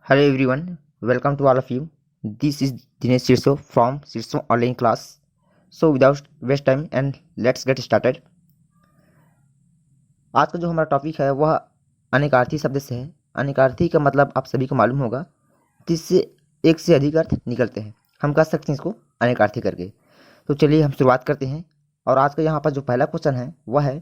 Hello everyone, welcome to all of you. This is Dinesh Sirso from Sirso online class. So without waste time and let's get started. आज का जो हमारा topic है वह अनेकार्थी शब्द से है। अनेकार्थी का मतलब आप सभी को मालूम होगा, जिससे एक से अधिक अर्थ निकलते हैं। हम कह सकते हैं इसको अनेकार्थी करके। तो चलिए हम शुरुआत करते हैं। और आज का यहाँ पर जो पहला क्वेश्चन है वह है,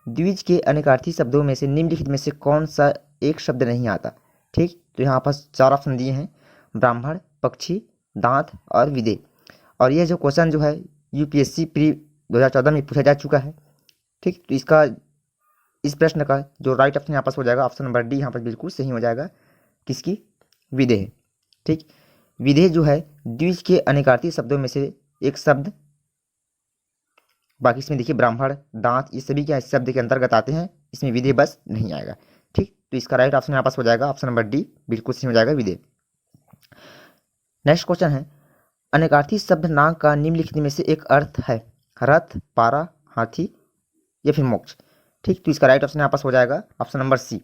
द्विज के अनेकार्थी शब्दों में से निम्नलिखित में से कौन सा एक शब्द नहीं आता। ठीक, तो यहाँ पर 4 ऑप्शन दिए हैं, ब्राह्मण, पक्षी, दांत और विदे। और यह जो क्वेश्चन जो है यूपीएससी प्री 2014 में पूछा जा चुका है। ठीक, तो इसका इस प्रश्न का जो राइट ऑप्शन यहाँ पास हो जाएगा ऑप्शन नंबर डी यहाँ पर बिल्कुल सही हो जाएगा। किसकी? विदेह। ठीक, विदेह जो है द्विज के अनेकार्थी शब्दों में से एक शब्द। बाकी इसमें देखिए ब्राह्मण, दांत, ये सभी क्या इस शब्द के अंतर्गत आते हैं। इसमें विदेह बस नहीं आएगा। ठीक, तो इसका राइट ऑप्शन यहाँ पास हो जाएगा ऑप्शन नंबर डी, बिल्कुल सही हो जाएगा, विदेह। नेक्स्ट क्वेश्चन है, अनेकार्थी शब्द नाग का निम्नलिखित में से एक अर्थ है, रथ, पारा, हाथी या फिर मोक्ष। ठीक, तो इसका राइट ऑप्शन यहाँ पास हो जाएगा option number C.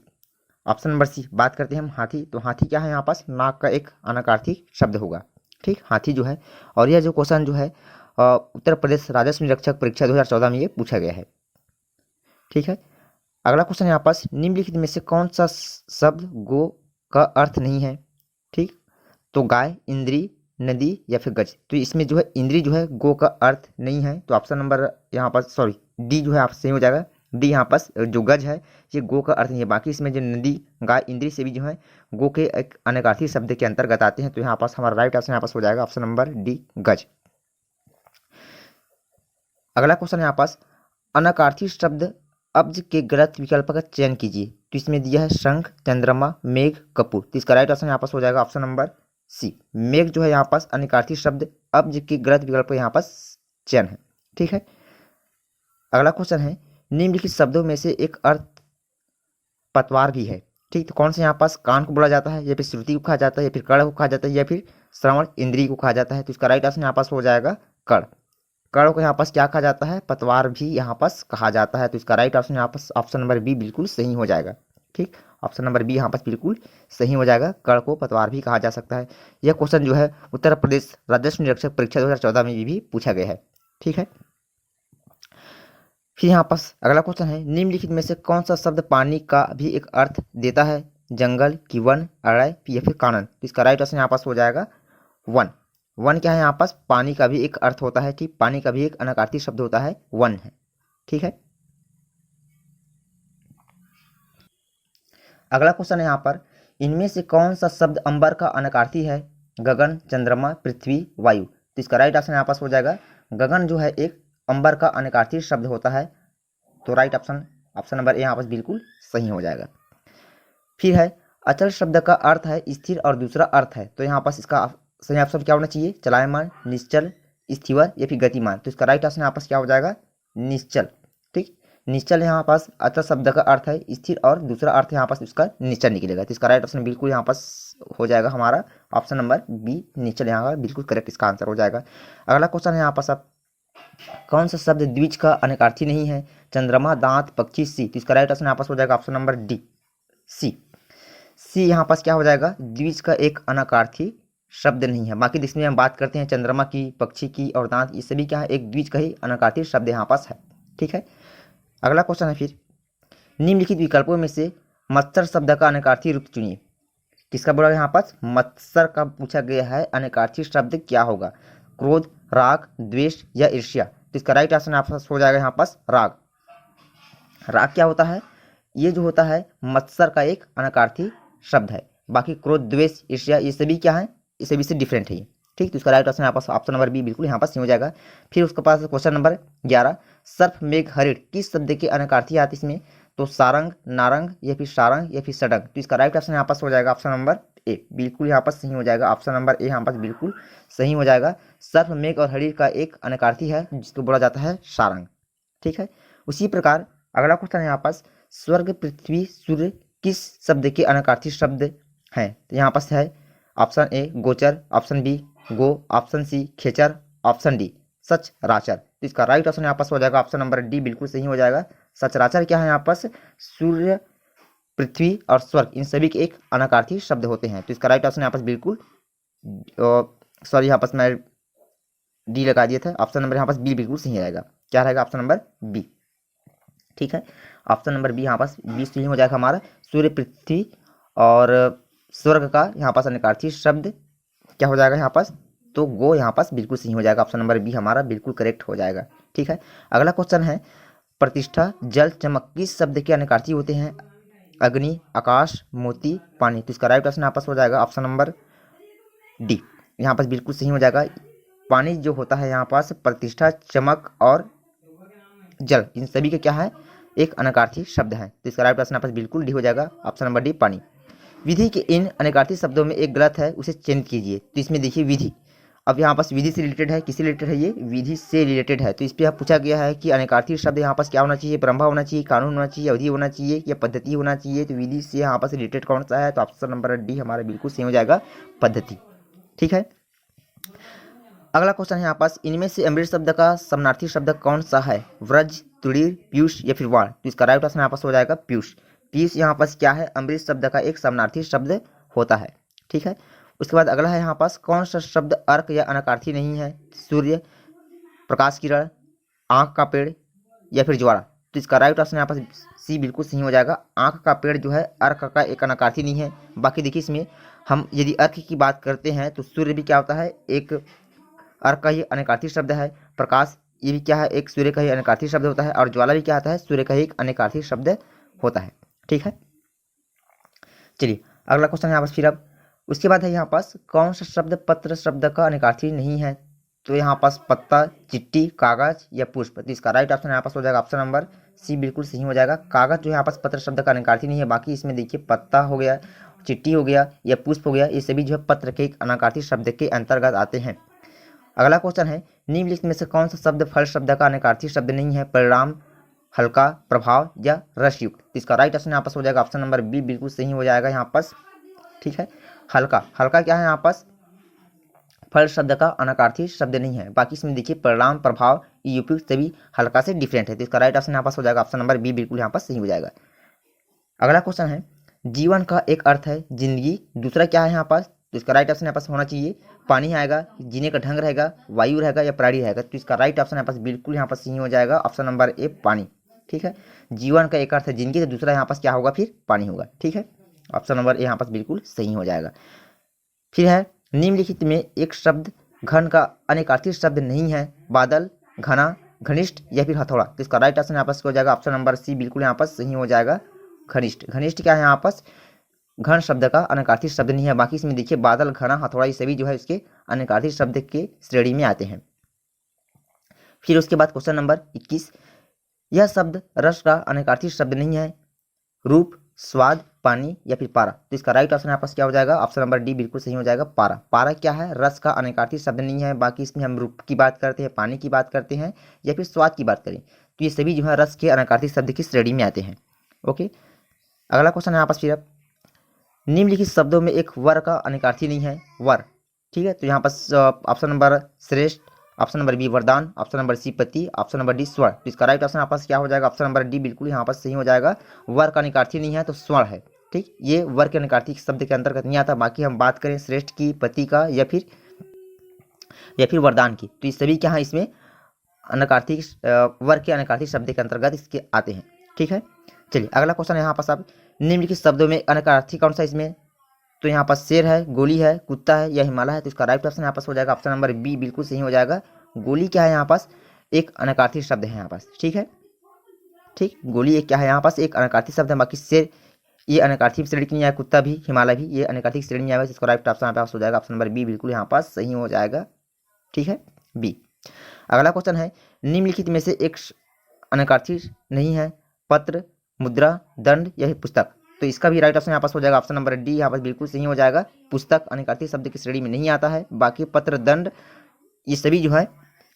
Option number C. बात करते हैं हम हाथी, तो हाथी क्या है यहाँ पास? नाग का एक अनेकार्थी शब्द होगा। ठीक, हाथी जो है, और यह जो क्वेश्चन जो है उत्तर प्रदेश राजस्व निरीक्षक परीक्षा 2014 में ये पूछा गया है। ठीक है, अगला क्वेश्चन यहाँ पास, निम्नलिखित में से कौन सा शब्द गो का अर्थ नहीं है। ठीक, तो गाय, इंद्री, नदी या फिर गज। तो इसमें जो है इंद्री जो है गो का अर्थ नहीं है, तो ऑप्शन नंबर यहाँ पास डी जो है आप सही हो जाएगा। डी यहाँ पास जो गज है ये गो का अर्थ नहीं है। बाकी इसमें जो नदी, गाय, इंद्री से भी जो है गो के एक अनेकार्थी शब्द के अंतर्गत आते हैं। तो यहाँ पास हमारा राइट ऑप्शन यहाँ पास हो जाएगा ऑप्शन नंबर डी, गज। अगला क्वेश्चन यहाँ पास, अनेकार्थी शब्द अब्ज के गलत विकल्प का चयन कीजिए। तो इसमें दिया है शंख, चंद्रमा, मेघ, कपूर। तो इसका राइट ऑप्शन यहाँ पास हो जाएगा ऑप्शन नंबर सी, मेघ जो है यहाँ पास अनेकार्थी शब्द अब्ज के गलत विकल्प यहाँ पास चयन है। ठीक है, अगला क्वेश्चन है, निम्नलिखित शब्दों में से एक अर्थ पतवार भी है। ठीक, तो कौन से यहाँ पास? कान को बोला जाता है, या फिर श्रुति को कहा जाता है, या फिर कर्ण को कहा जाता है, या फिर श्रवण इंद्रिय को कहा जाता है। तो इसका राइट ऑप्शन यहाँ पास हो जाएगा कर्ण। कर्ण को यहाँ पास क्या कहा जाता है? पतवार भी यहाँ पास कहा जाता है। तो इसका राइट ऑप्शन यहाँ पास ऑप्शन नंबर बी बिल्कुल सही हो जाएगा। ठीक, ऑप्शन नंबर बी यहाँ पास बिल्कुल सही हो जाएगा, कर्ण को पतवार भी कहा जा सकता है। यह क्वेश्चन जो है उत्तर प्रदेश राजस्व निरीक्षक परीक्षा 2014 में भी पूछा गया है। ठीक है, फिर यहाँ पास अगला क्वेश्चन है, निम्नलिखित में से कौन सा शब्द पानी का भी एक अर्थ देता है, जंगल की वन, अड़य या फिर कानन। तो इसका राइट ऑप्शन यहाँ पास हो जाएगा वन। वन क्या है यहाँ पास? पानी का भी एक अर्थ होता है। ठीक, पानी का भी एक अनेकार्थी शब्द होता है, वन है। ठीक है, अगला क्वेश्चन है यहाँ पर, इनमें से कौन सा शब्द अंबर का अनेकार्थी है, गगन, चंद्रमा, पृथ्वी, वायु। तो इसका राइट ऑप्शन यहाँ पास हो जाएगा गगन जो है एक अंबर का अनेकार्थी शब्द होता है। तो right option option number A यहाँ पास बिल्कुल सही हो जाएगा। फिर है, अचल शब्द का अर्थ है स्थिर और दूसरा अर्थ है। तो यहाँ पास इसका सही ऑप्शन क्या होना चाहिए? चलायमान, निश्चल, स्थिर या फिर गतिमान। तो इसका राइट ऑप्शन यहाँ पास क्या हो जाएगा? निश्चल। ठीक, निश्चल यहाँ पास अचल शब्द का अर्थ है स्थिर और दूसरा अर्थ यहाँ पास इसका निश्चल निकलेगा। तो इसका राइट ऑप्शन बिल्कुल यहाँ पास हो जाएगा हमारा ऑप्शन नंबर बी, निश्चल यहाँ का बिल्कुल करेक्ट इसका आंसर हो जाएगा। अगला क्वेश्चन है यहाँ पास, आप कौन सा शब्द द्विज का अनेकार्थी नहीं है, चंद्रमा, दांत, पक्षी, सी। तो इसका राइट ऑप्शन यहाँ पास हो जाएगा ऑप्शन नंबर डी, सी। सी यहाँ पास क्या हो जाएगा? द्विज का एक अनेकार्थी शब्द नहीं है। बाकी जिसमें हम बात करते हैं चंद्रमा की, पक्षी की और दांत, ये सभी क्या है? एक द्विज का ही अनेकार्थी शब्द यहाँ पास है। ठीक है, अगला क्वेश्चन है, फिर निम्नलिखित विकल्पों में से मत्सर शब्द का अनेकार्थी रूप चुनिए। किसका बोला यहाँ पास? मत्सर का पूछा गया है, अनेकार्थी शब्द क्या होगा? क्रोध, राग, द्वेष या ईर्ष्या। तो इसका राइट ऑप्शन आप पास हो जाएगा यहाँ पास राग। राग क्या होता है? ये जो होता है मत्सर का एक अनेकार्थी शब्द है। बाकी क्रोध, द्वेष, ईर्ष्या ये सभी क्या है? ये सभी से डिफरेंट है। ठीक, तो इसका राइट ऑप्शन यहाँ पास ऑप्शन नंबर बी बिल्कुल यहाँ पास सही हो जाएगा। फिर उसके पास क्वेश्चन नंबर 11, सर्प, मेघ, हरिण किस शब्द के अनेकार्थी आते इसमें? तो सारंग, नारंग या फिर सारंग या फिर सडंग। तो इसका राइट ऑप्शन यहाँ पास हो जाएगा ऑप्शन नंबर ए, बिल्कुल यहाँ पास सही हो जाएगा। ऑप्शन नंबर ए यहाँ पास बिल्कुल सही हो जाएगा। सर्प, मेघ और हरिण का एक अनेकार्थी है जिसको बोला जाता है सारंग। ठीक है, उसी प्रकार अगला क्वेश्चन है यहाँ पास, स्वर्ग, पृथ्वी, सूर्य किस शब्द के अनेकार्थी शब्द हैं? तो यहाँ पास है ऑप्शन ए गोचर, option be go, option C खेचर, ऑप्शन डी सचराचर। तो इसका राइट ऑप्शन यहाँ पास हो जाएगा ऑप्शन नंबर डी, बिल्कुल सही हो जाएगा। सचराचर क्या है यहाँ पास? सूर्य पृथ्वी और स्वर्ग इन सभी के एक अनाकार्थी शब्द होते हैं। तो इसका राइट ऑप्शन यहाँ पर बिल्कुल, सॉरी यहाँ पर मैं डी लगा दिया था, ऑप्शन नंबर यहाँ पर बी बिल्कुल सही रहेगा। क्या रहेगा? Option number B. ठीक है, ऑप्शन नंबर बी यहाँ पास बी सही हो जाएगा हमारा। सूर्य, पृथ्वी और स्वर्ग का यहाँ पास अनेकार्थी शब्द क्या हो जाएगा यहाँ पास? तो गो यहाँ पास बिल्कुल सही हो जाएगा। ऑप्शन नंबर बी हमारा बिल्कुल करेक्ट हो जाएगा। ठीक है, अगला क्वेश्चन है प्रतिष्ठा, जल, चमक किस शब्द के अनेकार्थी होते हैं? अग्नि, आकाश, मोती, पानी। तो इसका राइट ऑप्शन यहाँ पास हो जाएगा ऑप्शन नंबर डी, यहाँ पास बिल्कुल सही हो जाएगा। पानी जो होता है यहाँ पास प्रतिष्ठा, चमक और जल इन सभी के क्या है? एक अनेकार्थी शब्द है। तो इसका राइट ऑप्शन यहाँ पास बिल्कुल डी हो जाएगा, ऑप्शन नंबर डी पानी। विधि के इन अनेकार्थी शब्दों में एक गलत है, उसे चिन्हित कीजिए। तो इसमें देखिए विधि, अब यहाँ पास विधि से रिलेटेड है, किससे रिलेटेड है? ये विधि से रिलेटेड है। तो इस पर पूछा गया है कि अनेकार्थी शब्द यहाँ पास क्या होना चाहिए? ब्रह्म होना चाहिए, कानून होना चाहिए, अवधि होना चाहिए या पद्धति होना चाहिए? तो विधि से यहाँ पास रिलेटेड कौन सा है? तो ऑप्शन नंबर डी हमारा बिल्कुल सही हो जाएगा, पद्धति। ठीक है, अगला क्वेश्चन है यहाँ पास इनमें से अमृत शब्द का समानार्थी शब्द कौन सा है? व्रज, तुड़ीर, पीयूष या फिर वाण। तो इसका राइट ऑप्शन यहाँ पास हो जाएगा पीयूष। पीयूष यहाँ पास क्या है? अमृत शब्द का एक समानार्थी शब्द होता है। ठीक है, उसके बाद अगला है यहाँ पास कौन सा शब्द अर्क या अनाकार्थी नहीं है? सूर्य, प्रकाश किरण, आंख का पेड़ या फिर ज्वाला। तो इसका राइट ऑप्शन यहाँ पास सी बिल्कुल सही हो जाएगा। आंख का पेड़ जो है अर्क का एक अनाकार्थी नहीं है। बाकी देखिए इसमें हम यदि अर्क की बात करते हैं तो सूर्य भी क्या होता है? एक अर्क का ही अनेकार्थी शब्द है। प्रकाश ये भी क्या है? एक सूर्य का ही अनेकार्थी शब्द होता है। और ज्वाला भी क्या आता है? सूर्य का ही एक अनेकार्थी शब्द होता है। ठीक है, चलिए अगला क्वेश्चन यहाँ पास फिर अब उसके बाद है यहाँ पास कौन सा शब्द पत्र शब्द का अनेकार्थी नहीं है? तो यहाँ पास पत्ता, चिट्ठी, कागज या पुष्प। तो इसका राइट ऑप्शन यहाँ पास हो जाएगा ऑप्शन नंबर सी बिल्कुल सही हो जाएगा। कागज जो यहाँ पास पत्र शब्द का अनेकार्थी नहीं है। बाकी इसमें देखिए पत्ता हो गया, चिट्ठी हो गया या पुष्प हो गया, ये सभी जो है पत्र के एक अनाकार्थी शब्द के अंतर्गत आते हैं। अगला क्वेश्चन है निम्नलिखित में से कौन सा शब्द फल शब्द का अनेकार्थी शब्द नहीं है? परिणाम, हल्का, प्रभाव या रसयुक्त। तो इसका राइट ऑप्शन यहाँ पास हो जाएगा ऑप्शन नंबर बी बिल्कुल सही हो जाएगा यहाँ पास। ठीक है, हल्का, हल्का क्या है यहाँ पास? फल शब्द का अनाकार्थी शब्द नहीं है। बाकी इसमें देखिए परिणाम, प्रभाव, उपयुक्त सभी हल्का से डिफरेंट है। तो इसका राइट ऑप्शन यहाँ पास हो जाएगा ऑप्शन नंबर बी बिल्कुल यहाँ पास सही हो जाएगा। अगला क्वेश्चन है जीवन का एक अर्थ है जिंदगी, दूसरा क्या है यहाँ पास? तो इसका राइट ऑप्शन यहाँ पास होना चाहिए पानी आएगा, जीने का ढंग रहेगा, वायु रहेगा या प्राणी रहेगा। तो इसका राइट ऑप्शन यहाँ पास बिल्कुल यहाँ पास सही हो जाएगा ऑप्शन नंबर ए पानी। ठीक है, जीवन का एक अर्थ है जिंदगी, तो दूसरा यहाँ पास क्या होगा? फिर पानी होगा। ठीक है, ऑप्शन नंबर ए यहाँ पास बिल्कुल सही हो जाएगा। फिर है निम्नलिखित में एक शब्द घन का अनेकार्थी शब्द नहीं है? बादल, घना, घनिष्ठ या फिर हथौड़ा। तो इसका राइट ऑप्शन यहाँ पास हो जाएगा ऑप्शन नंबर सी बिल्कुल यहाँ पास सही हो जाएगा, घनिष्ठ। घनिष्ठ क्या है यहाँ पास? घन शब्द का अनेकार्थी शब्द नहीं है। बाकी इसमें देखिए बादल, घना, हथौड़ा ये सभी जो है इसके अनेकार्थी शब्द के श्रेणी में आते हैं। फिर उसके बाद क्वेश्चन नंबर 21, यह शब्द रस का अनेकार्थी शब्द नहीं है? रूप, स्वाद, पानी या फिर पारा। तो इसका राइट ऑप्शन यहाँ पास क्या हो जाएगा? ऑप्शन नंबर डी बिल्कुल सही हो जाएगा, पारा। पारा क्या है? रस का अनेकार्थी शब्द नहीं है। बाकी इसमें हम रूप की बात करते हैं, पानी की बात करते हैं या फिर स्वाद की बात करें तो ये सभी जो है रस के अनेकार्थी शब्द की श्रेणी में आते हैं। ओके, अगला क्वेश्चन यहाँ पास फिर अब निम्नलिखित शब्दों में एक वर का अनेकार्थी नहीं है? वर। ठीक है, तो यहाँ पास ऑप्शन नंबर श्रेष्ठ, ऑप्शन नंबर बी वरदान, ऑप्शन नंबर सी पति, ऑप्शन नंबर डी स्वर्ण। तो इसका राइट ऑप्शन यहाँ पास क्या हो जाएगा? ऑप्शन नंबर डी बिल्कुल यहाँ पास सही हो जाएगा। वर का अनेकार्थी नहीं है तो स्वर्ण है। ठीक, ये वर के अनेकार्थी शब्द के अंतर्गत नहीं आता। बाकी हम बात करें श्रेष्ठ की, पति का या फिर वरदान की, तो ये सभी क्या है इसमें अनेकार्थी वर के अनेकार्थी शब्द के अंतर्गत इसके आते हैं। ठीक है, चलिए अगला क्वेश्चन यहाँ पास अब निम्नलिखित शब्दों में अनेकार्थी कौन सा इसमें? तो यहाँ पास शेर है, गोली है, कुत्ता है या हिमालय है। तो इसका राइट ऑप्शन यहाँ पास हो जाएगा ऑप्शन नंबर बी बिल्कुल सही हो जाएगा। गोली क्या है यहाँ पास? एक अनेकार्थी शब्द है यहाँ पास। ठीक है, ठीक, गोली एक क्या है यहाँ पास? एक अनेकार्थी शब्द है। बाकी शेर ये अनेकार्थी श्रेणी की नहीं आया, कुत्ता भी, हिमालय भी ये अनेकार्थी श्रेणी में आएगा। इसका राइट ऑप्शन यहाँ पास हो जाएगा ऑप्शन नंबर बी बिल्कुल यहाँ पास सही हो जाएगा। ठीक है, बी। अगला क्वेश्चन है निम्नलिखित में से एक अनेकार्थी नहीं है? पत्र, मुद्रा, दंड या पुस्तक। तो इसका भी राइट ऑप्शन यहाँ पास हो जाएगा ऑप्शन नंबर डी यहाँ पास बिल्कुल सही हो जाएगा। पुस्तक अनेकार्थी शब्द की श्रेणी में नहीं आता है। बाकी पत्र, दंड ये सभी जो है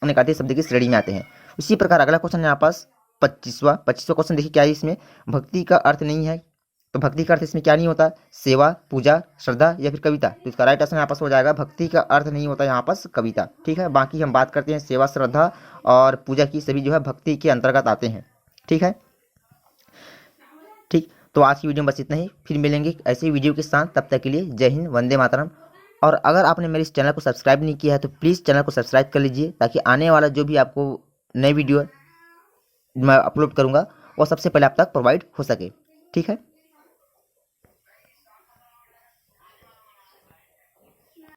अनेकार्थी शब्द की श्रेणी में आते हैं। उसी प्रकार अगला क्वेश्चन यहाँ पास 25वां क्वेश्चन देखिए क्या है इसमें? भक्ति का अर्थ नहीं है? तो भक्ति का अर्थ इसमें क्या नहीं होता? सेवा, पूजा, श्रद्धा या फिर कविता। तो इसका राइट ऑप्शन यहाँ पास हो जाएगा भक्ति का अर्थ नहीं होता यहाँ पास कविता। ठीक है, बाकी हम बात करते हैं सेवा, श्रद्धा और पूजा की, सभी जो है भक्ति के अंतर्गत आते हैं। ठीक है, ठीक, तो आज की वीडियो में बस इतना ही, फिर मिलेंगे ऐसे ही वीडियो के साथ। तब तक के लिए जय हिंद, वंदे मातरम। और अगर आपने मेरे इस चैनल को सब्सक्राइब नहीं किया है तो प्लीज़ चैनल को सब्सक्राइब कर लीजिए, ताकि आने वाला जो भी आपको नई वीडियो मैं अपलोड करूँगा वो सबसे पहले आप तक प्रोवाइड हो सके। ठीक है।